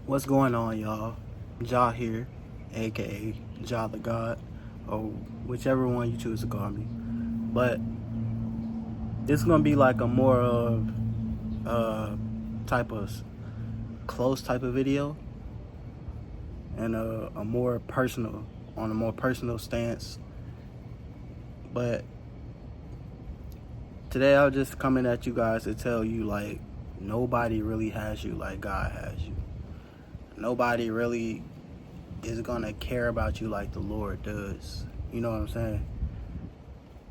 What's going on, y'all? Jah here, aka Jahthegawd, or whichever one you choose to call me. But this is gonna be like a more of type of close type of video, and a more personal, on a more personal stance. But today I'll just coming at you guys to tell you, like, nobody really has you like God has you. Nobody really is gonna care about you like the Lord does. You know what I'm saying?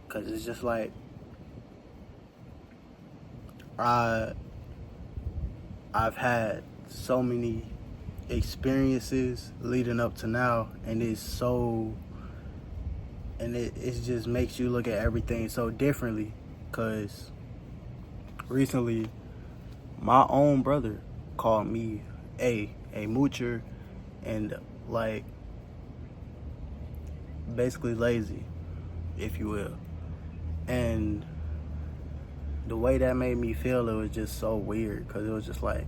Because it's just like, I've had so many experiences leading up to now, and it just makes you look at everything so differently. Because recently, my own brother called me a moocher, and like basically lazy, if you will. And the way that made me feel, it was just so weird, because it was just like,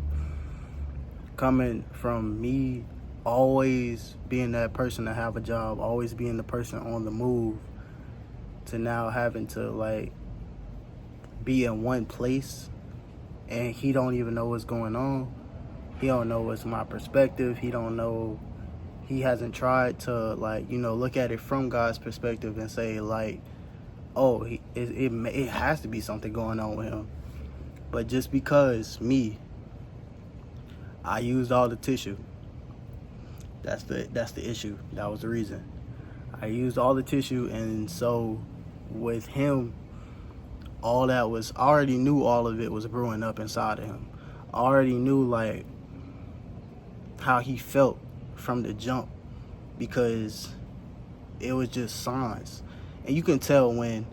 coming from me always being that person to have a job, always being the person on the move, to now having to like be in one place, and he don't even know what's going on. He don't know what's my perspective. He don't know. He hasn't tried to, like, look at it from God's perspective and say, like, oh, it has to be something going on with him. But just because I used all the tissue. That's the issue. That was the reason. I used all the tissue, and so with him, all that was, I already knew all of it was brewing up inside of him. I already knew, like, how he felt from the jump, because it was just signs. And you can tell when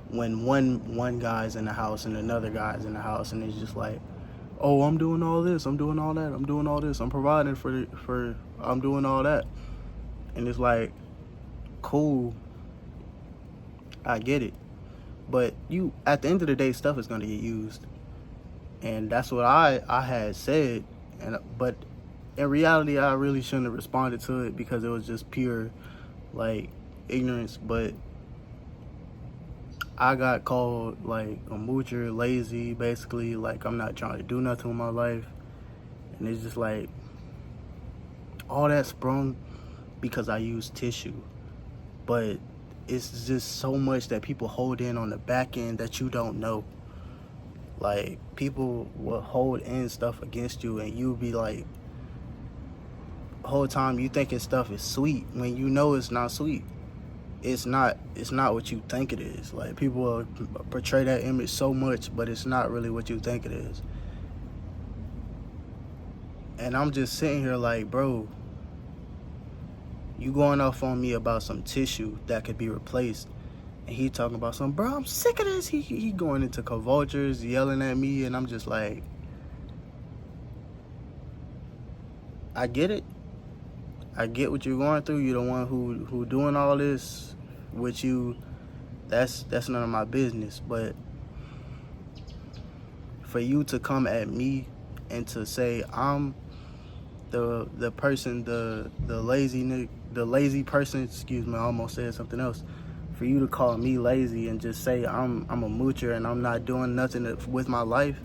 one guy's in the house and another guy's in the house, and it's just like, oh, I'm doing all this, I'm doing all that, I'm doing all this, I'm providing for I'm doing all that. And it's like, cool, I get it. But at the end of the day, stuff is going to get used. And that's what I had said. But in reality, I really shouldn't have responded to it, because it was just pure, like, ignorance. But I got called, like, a moocher, lazy, basically, like I'm not trying to do nothing with my life. And it's just like, all that sprung because I used tissue. But it's just so much that people hold in on the back end that you don't know. Like, people will hold in stuff against you, and you'll be like, the whole time you thinking stuff is sweet, when you know it's not sweet. It's not what you think it is. Like, people will portray that image so much, but it's not really what you think it is. And I'm just sitting here like, bro, you going off on me about some tissue that could be replaced, and he talking about some, bro, I'm sick of this. He going into convulsions, yelling at me, and I'm just like, I get it. I get what you're going through. You're the one who doing all this with you. That's none of my business. But for you to come at me and to say I'm the person, the lazy person, excuse me, I almost said something else. For you to call me lazy and just say I'm a moocher and I'm not doing nothing with my life,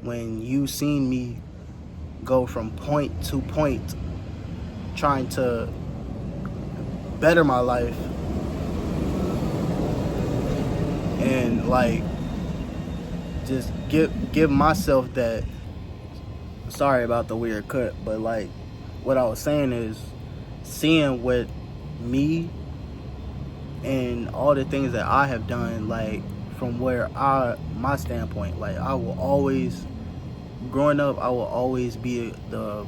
when you seen me go from point to point trying to better my life, and like just give myself that, sorry about the weird cut, but like what I was saying is, seeing what me and all the things that I have done, like from where my standpoint, like I will always, growing up, I will always be the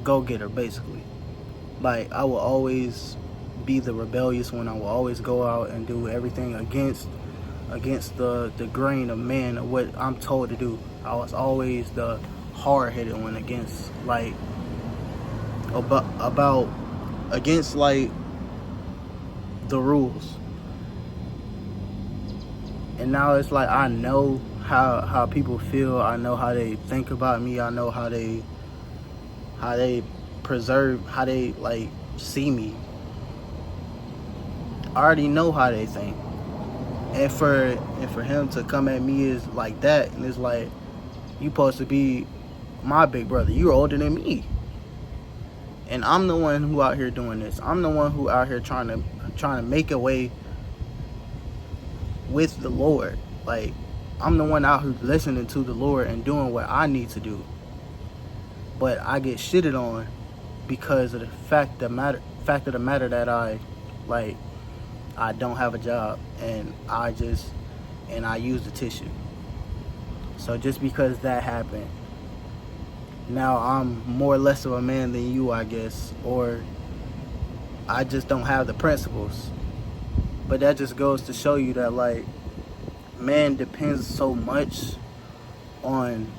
go-getter, basically. Like, I will always be the rebellious one. I will always go out and do everything against the grain of man, of what I'm told to do. I was always the hard-headed one against, like, against, like, the rules. And now it's like, I know how people feel. I know how they think about me. I know how they how they preserve, how they like see me. I already know how they think. And for him to come at me is like that, and it's like, you supposed to be my big brother. You're older than me. And I'm the one who out here doing this. I'm the one who out here trying to make a way with the Lord. Like, I'm the one out here listening to the Lord and doing what I need to do. But I get shitted on because of the fact of the matter that I don't have a job, and I use the tissue. So just because that happened, now I'm more or less of a man than you, I guess, or I just don't have the principles. But that just goes to show you that, like, man depends so much on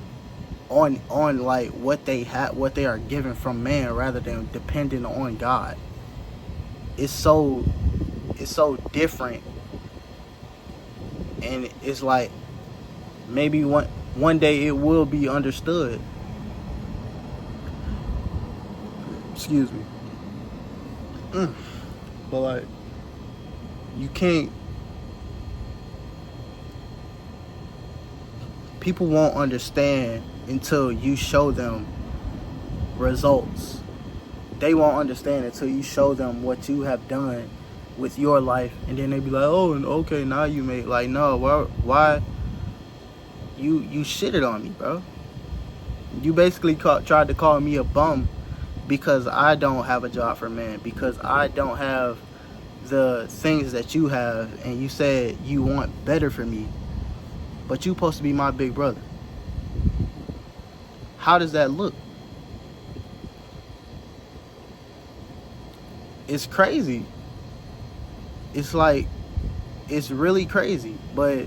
like what they are given from man, rather than depending on God. It's so different, and it's like, maybe one day it will be understood. Excuse me. But like, you can't. People won't understand until you show them results. They won't understand until you show them what you have done with your life, and then they be like, "Oh, okay, now you made." Like, no, why? You shitted on me, bro. You basically tried to call me a bum because I don't have a job for man, because I don't have the things that you have, and you said you want better for me, but you supposed to be my big brother. How does that look? It's crazy. It's like, it's really crazy, but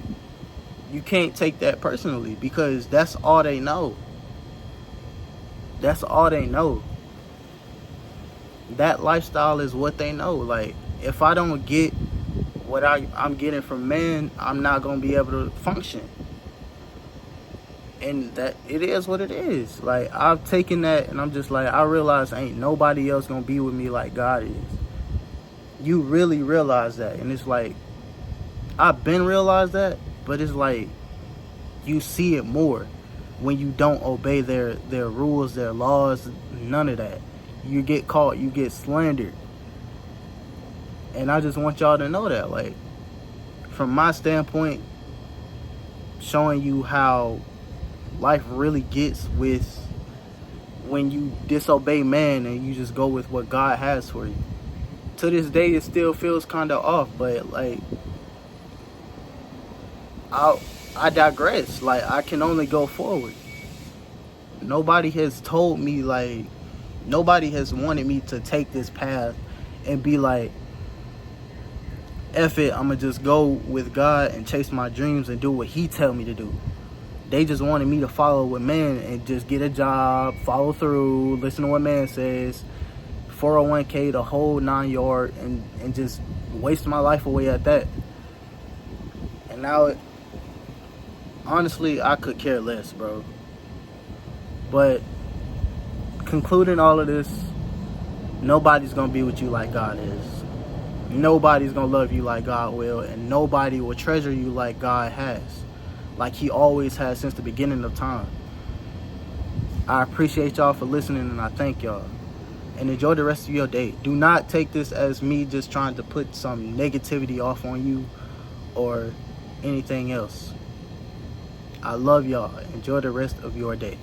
you can't take that personally, because that's all they know. That's all they know. That lifestyle is what they know. Like, if I don't get what I'm getting from man, I'm not going to be able to function. And that, it is what it is. Like, I've taken that, and I'm just like, I realize ain't nobody else going to be with me like God is. You really realize that. And it's like, I've been realized that, but it's like, you see it more when you don't obey their rules, their laws, none of that. You get caught, you get slandered. And I just want y'all to know that, like, from my standpoint, showing you how life really gets with when you disobey man and you just go with what God has for you. To this day, it still feels kind of off, but like, I digress. Like, I can only go forward. Nobody has told me, like, nobody has wanted me to take this path and be like, F it, I'm gonna just go with God and chase my dreams and do what he tell me to do. They just wanted me to follow what man and just get a job, follow through, listen to what man says, 401k, the whole 9 yard, and just waste my life away at that. And now, honestly, I could care less, bro. But concluding all of this, nobody's gonna be with you like God is. Nobody's gonna love you like God will, and nobody will treasure you like God has, like he always has since the beginning of time. I appreciate y'all for listening, and I thank y'all. And enjoy the rest of your day. Do not take this as me just trying to put some negativity off on you or anything else. I love y'all. Enjoy the rest of your day.